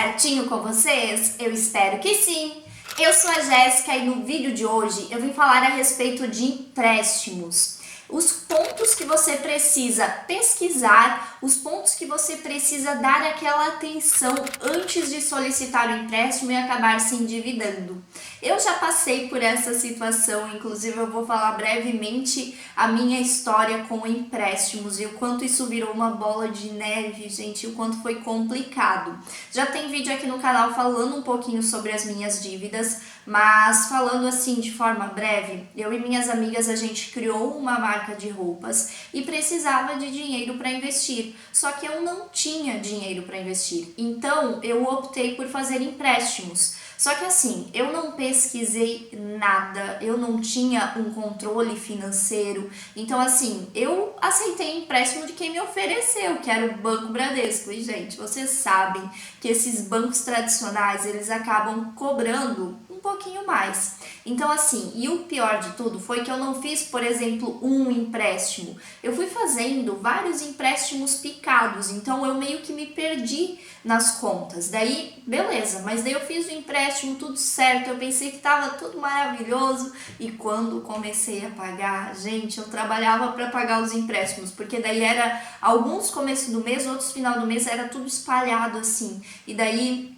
certinho com vocês? Eu espero que sim! Eu sou a Jéssica e no vídeo de hoje eu vim falar a respeito de empréstimos. Os pontos que você precisa pesquisar, os pontos que você precisa dar aquela atenção antes de solicitar o empréstimo e acabar se endividando. Eu já passei por essa situação, inclusive eu vou falar brevemente a minha história com empréstimos e o quanto isso virou uma bola de neve, gente, o quanto foi complicado. Já tem vídeo aqui no canal falando um pouquinho sobre as minhas dívidas, mas falando assim de forma breve, eu e minhas amigas a gente criou uma marca de roupas e precisava de dinheiro para investir, só que eu não tinha dinheiro para investir, então eu optei por fazer empréstimos. Só que assim, eu não pesquisei nada, eu não tinha um controle financeiro, então assim, eu aceitei empréstimo de quem me ofereceu, que era o Banco Bradesco. E gente, vocês sabem que esses bancos tradicionais, eles acabam cobrando um pouquinho mais. Então assim, e o pior de tudo foi que eu não fiz, por exemplo, um empréstimo. Eu fui fazendo vários empréstimos picados, então eu meio que me perdi nas contas. Daí, beleza, mas daí eu fiz o empréstimo, tudo certo, eu pensei que tava tudo maravilhoso e quando comecei a pagar, gente, eu trabalhava para pagar os empréstimos, porque daí era alguns começo do mês, outros final do mês, era tudo espalhado assim. E daí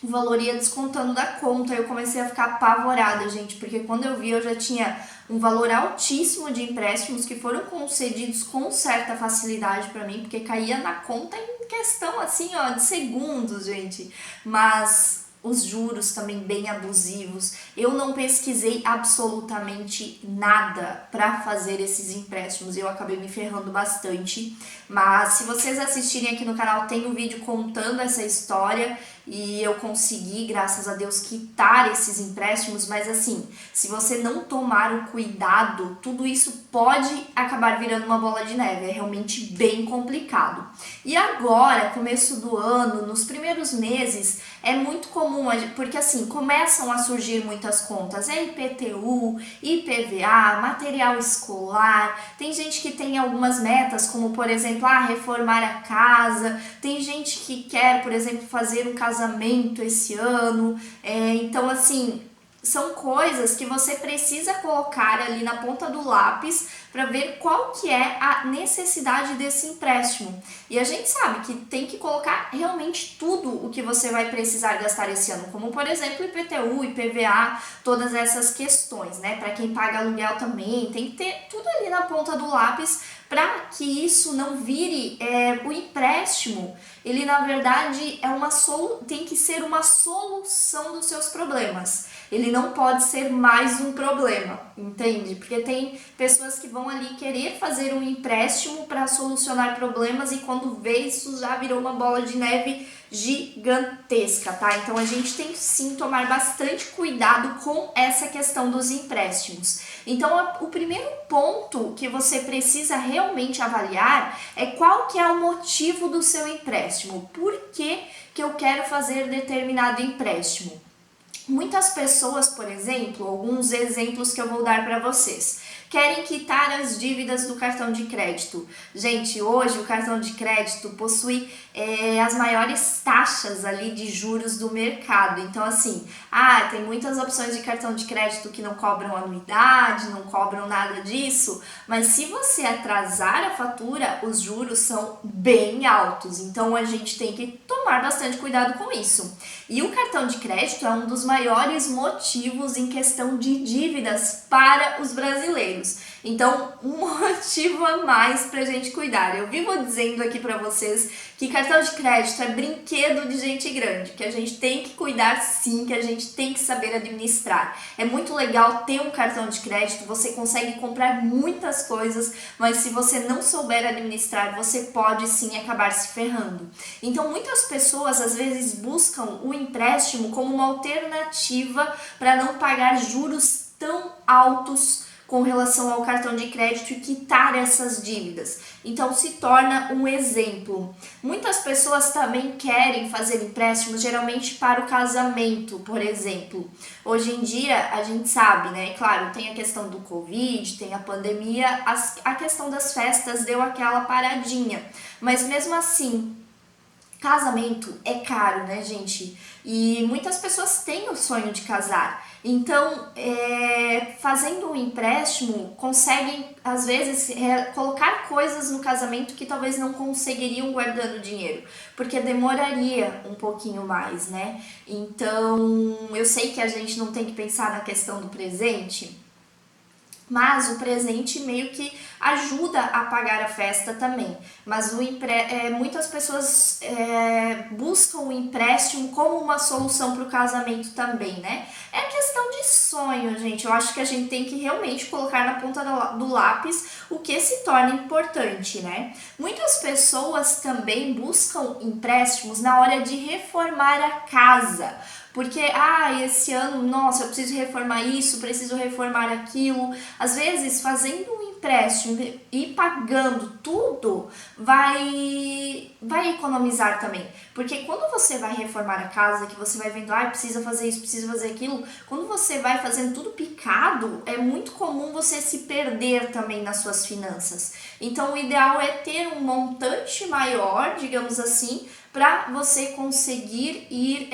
o valor ia descontando da conta, eu comecei a ficar apavorada, gente, porque quando eu vi eu já tinha um valor altíssimo de empréstimos que foram concedidos com certa facilidade para mim, porque caía na conta em questão assim, ó, de segundos, gente. Mas os juros também bem abusivos. Eu não pesquisei absolutamente nada para fazer esses empréstimos e eu acabei me ferrando bastante. Mas se vocês assistirem aqui no canal, tem um vídeo contando essa história e eu consegui, graças a Deus, quitar esses empréstimos. Mas assim, se você não tomar o cuidado, tudo isso pode acabar virando uma bola de neve. É realmente bem complicado. E agora, começo do ano, nos primeiros meses, é muito comum, porque assim, começam a surgir muitas contas, IPTU, IPVA, material escolar, tem gente que tem algumas metas, como por exemplo, reformar a casa, tem gente que quer, por exemplo, fazer um casamento esse ano, então assim, são coisas que você precisa colocar ali na ponta do lápis para ver qual que é a necessidade desse empréstimo. E a gente sabe que tem que colocar realmente tudo o que você vai precisar gastar esse ano, como por exemplo IPTU, IPVA, todas essas questões, né? Para quem paga aluguel também, tem que ter tudo ali na ponta do lápis para que isso não vire o empréstimo. Ele na verdade tem que ser uma solução dos seus problemas. Ele não pode ser mais um problema, entende? Porque tem pessoas que vão ali querer fazer um empréstimo para solucionar problemas e quando vê isso já virou uma bola de neve gigantesca, tá? Então a gente tem que sim tomar bastante cuidado com essa questão dos empréstimos. Então o primeiro ponto que você precisa realmente avaliar é qual que é o motivo do seu empréstimo. Por que eu quero fazer determinado empréstimo? Muitas pessoas, por exemplo, alguns exemplos que eu vou dar para vocês, querem quitar as dívidas do cartão de crédito. Gente, hoje o cartão de crédito possui as maiores taxas ali de juros do mercado. Então assim, tem muitas opções de cartão de crédito que não cobram anuidade, não cobram nada disso, mas se você atrasar a fatura, os juros são bem altos. Então a gente tem que tomar bastante cuidado com isso. E o cartão de crédito é um dos maiores motivos em questão de dívidas para os brasileiros. Então, um motivo a mais pra gente cuidar. Eu vivo dizendo aqui pra vocês que cartão de crédito é brinquedo de gente grande, que a gente tem que cuidar sim, que a gente tem que saber administrar. É muito legal ter um cartão de crédito, você consegue comprar muitas coisas, mas se você não souber administrar, você pode sim acabar se ferrando. Então, muitas pessoas às vezes buscam o empréstimo como uma alternativa para não pagar juros tão altos com relação ao cartão de crédito e quitar essas dívidas. Então se torna um exemplo. Muitas pessoas também querem fazer empréstimos, geralmente para o casamento, por exemplo. Hoje em dia a gente sabe, né? Claro, tem a questão do Covid, tem a pandemia, a questão das festas deu aquela paradinha. Mas mesmo assim, Casamento é caro, né, gente? E muitas pessoas têm o sonho de casar. Então, fazendo um empréstimo, conseguem, às vezes, colocar coisas no casamento que talvez não conseguiriam guardando dinheiro, porque demoraria um pouquinho mais, né? Então, eu sei que a gente não tem que pensar na questão do presente, mas o presente meio que ajuda a pagar a festa também. Mas muitas pessoas buscam o empréstimo como uma solução para o casamento também, né? É questão de sonho, gente. Eu acho que a gente tem que realmente colocar na ponta do lápis o que se torna importante, né? Muitas pessoas também buscam empréstimos na hora de reformar a casa. Porque, esse ano, nossa, eu preciso reformar isso, preciso reformar aquilo. Às vezes, fazendo um empréstimo e pagando tudo, vai economizar também. Porque quando você vai reformar a casa, que você vai vendo, precisa fazer isso, precisa fazer aquilo, quando você vai fazendo tudo picado, é muito comum você se perder também nas suas finanças. Então, o ideal é ter um montante maior, digamos assim, para você conseguir ir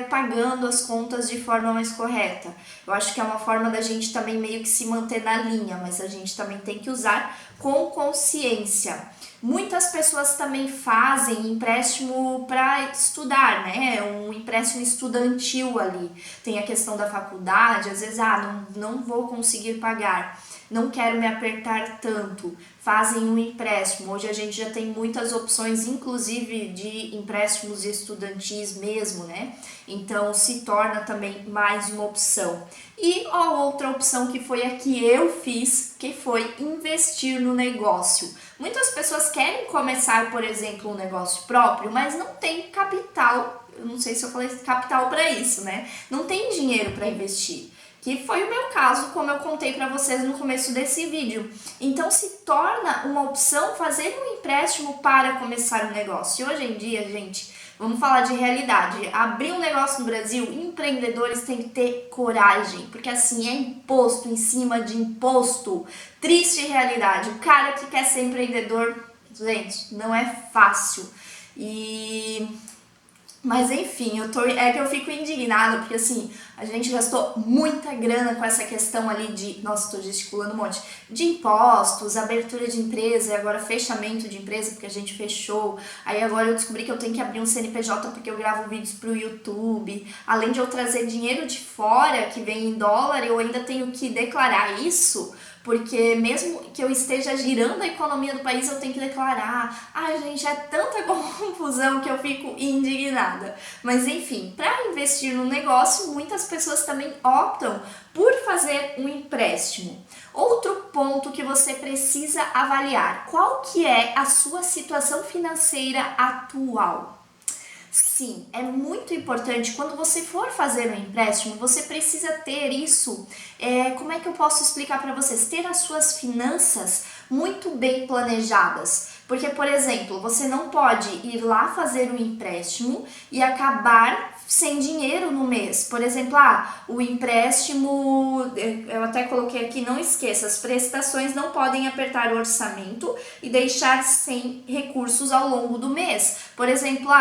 pagando as contas de forma mais correta. Eu acho que é uma forma da gente também meio que se manter na linha, mas a gente também tem que usar com consciência. Muitas pessoas também fazem empréstimo para estudar, né? Um empréstimo estudantil ali. Tem a questão da faculdade, às vezes, não vou conseguir pagar, não quero me apertar tanto. Fazem um empréstimo. Hoje a gente já tem muitas opções, inclusive de empréstimos estudantis mesmo, né? Então se torna também mais uma opção. E a outra opção que foi a que eu fiz, que foi investir no negócio. Muitas pessoas querem começar, por exemplo, um negócio próprio, mas não tem capital. Eu não sei se eu falei capital para isso, né? Não tem dinheiro para investir. Que foi o meu caso, como eu contei para vocês no começo desse vídeo. Então se torna uma opção fazer um empréstimo para começar um negócio. E hoje em dia, gente, vamos falar de realidade. Abrir um negócio no Brasil, empreendedores têm que ter coragem, porque assim é imposto em cima de imposto. Triste realidade. O cara que quer ser empreendedor, gente, não é fácil. Mas enfim, é que eu fico indignada, porque assim, a gente gastou muita grana com essa questão ali de, nossa, tô gesticulando um monte, de impostos, abertura de empresa e agora fechamento de empresa, porque a gente fechou. Aí agora eu descobri que eu tenho que abrir um CNPJ porque eu gravo vídeos pro YouTube. Além de eu trazer dinheiro de fora, que vem em dólar, eu ainda tenho que declarar isso. Porque mesmo que eu esteja girando a economia do país, eu tenho que declarar. Gente, é tanta confusão que eu fico indignada. Mas enfim, para investir no negócio, muitas pessoas também optam por fazer um empréstimo. Outro ponto que você precisa avaliar, qual que é a sua situação financeira atual? Sim, é muito importante. Quando você for fazer um empréstimo, você precisa ter isso. Como é que eu posso explicar para vocês? Ter as suas finanças muito bem planejadas. Porque, por exemplo, você não pode ir lá fazer um empréstimo e acabar sem dinheiro no mês. Por exemplo, o empréstimo, eu até coloquei aqui, não esqueça, as prestações não podem apertar o orçamento e deixar sem recursos ao longo do mês. Por exemplo,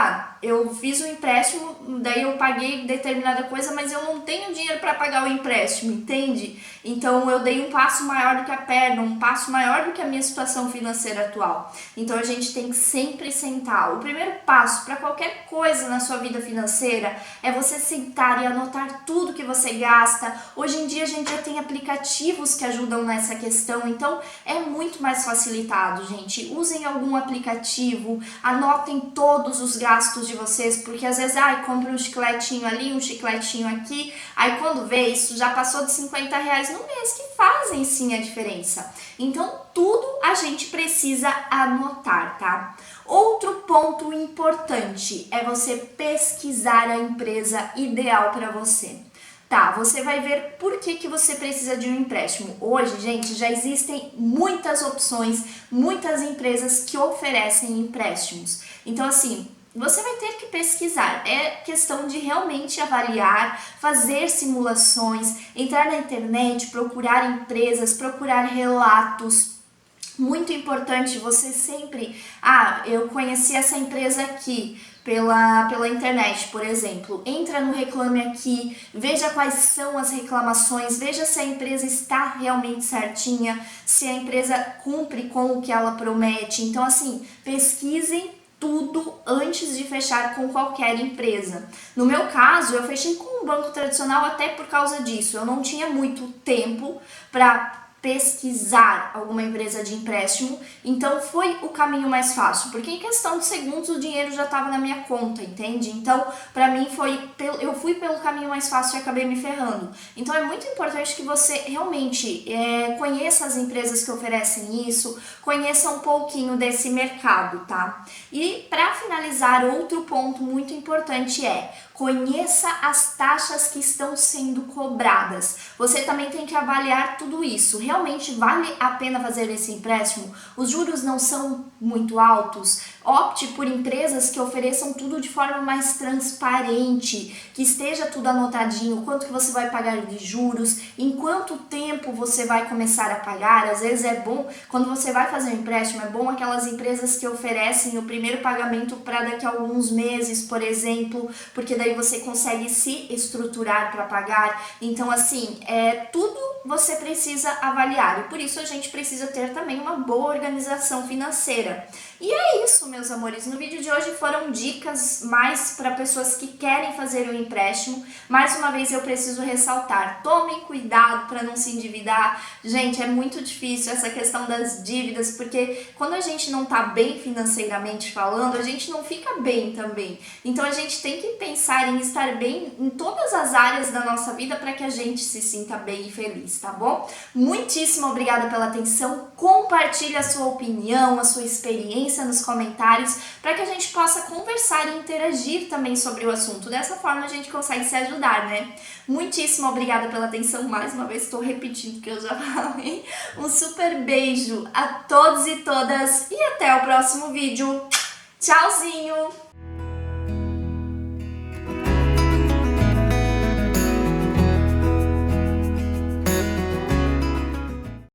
eu fiz um empréstimo, daí eu paguei determinada coisa, mas eu não tenho dinheiro para pagar o empréstimo, entende? Então eu dei um passo maior do que a perna, um passo maior do que a minha situação financeira atual. Então a gente tem que sempre sentar. O primeiro passo para qualquer coisa na sua vida financeira é você sentar e anotar tudo que você gasta. Hoje em dia a gente já tem aplicativos que ajudam nessa questão, então é muito mais facilitado, gente. Usem algum aplicativo, anotem todos os gastos de vocês, porque às vezes, compra um chicletinho ali, um chicletinho aqui, aí quando vê, isso já passou de R$50 no mês, que fazem sim a diferença. Então tudo a gente precisa anotar, tá? Outro ponto importante é você pesquisar a empresa ideal para você. Tá, você vai ver por que você precisa de um empréstimo. Hoje, gente, já existem muitas opções, muitas empresas que oferecem empréstimos. Então, assim, você vai ter que pesquisar. É questão de realmente avaliar, fazer simulações, entrar na internet, procurar empresas, procurar relatos. Muito importante você sempre, eu conheci essa empresa aqui, pela internet, por exemplo. Entra no Reclame Aqui, veja quais são as reclamações, veja se a empresa está realmente certinha, se a empresa cumpre com o que ela promete. Então, assim, pesquisem tudo antes de fechar com qualquer empresa. No meu caso, eu fechei com um banco tradicional até por causa disso. Eu não tinha muito tempo para pesquisar alguma empresa de empréstimo, então foi o caminho mais fácil, porque em questão de segundos o dinheiro já estava na minha conta, entende? Então, para mim eu fui pelo caminho mais fácil e acabei me ferrando. Então é muito importante que você realmente conheça as empresas que oferecem isso, conheça um pouquinho desse mercado, tá? E para finalizar, outro ponto muito importante é: conheça as taxas que estão sendo cobradas. Você também tem que avaliar tudo isso. Realmente vale a pena fazer esse empréstimo? Os juros não são muito altos? Opte por empresas que ofereçam tudo de forma mais transparente, que esteja tudo anotadinho, quanto que você vai pagar de juros, em quanto tempo você vai começar a pagar. Às vezes é bom, quando você vai fazer um empréstimo, é bom aquelas empresas que oferecem o primeiro pagamento para daqui a alguns meses, por exemplo, porque daí você consegue se estruturar para pagar. Então, assim, tudo você precisa avaliar, e por isso a gente precisa ter também uma boa organização financeira. E é isso, meus amores. No vídeo de hoje foram dicas mais para pessoas que querem fazer um empréstimo. Mais uma vez eu preciso ressaltar: tomem cuidado para não se endividar. Gente, é muito difícil essa questão das dívidas, porque quando a gente não tá bem financeiramente falando, a gente não fica bem também. Então a gente tem que pensar em estar bem em todas as áreas da nossa vida para que a gente se sinta bem e feliz, tá bom? Muitíssimo obrigada pela atenção. Compartilhe a sua opinião, a sua experiência nos comentários, para que a gente possa conversar e interagir também sobre o assunto. Dessa forma a gente consegue se ajudar, né? Muitíssimo obrigada pela atenção. Mais uma vez estou repetindo o que eu já falei. Um super beijo a todos e todas e até o próximo vídeo. Tchauzinho!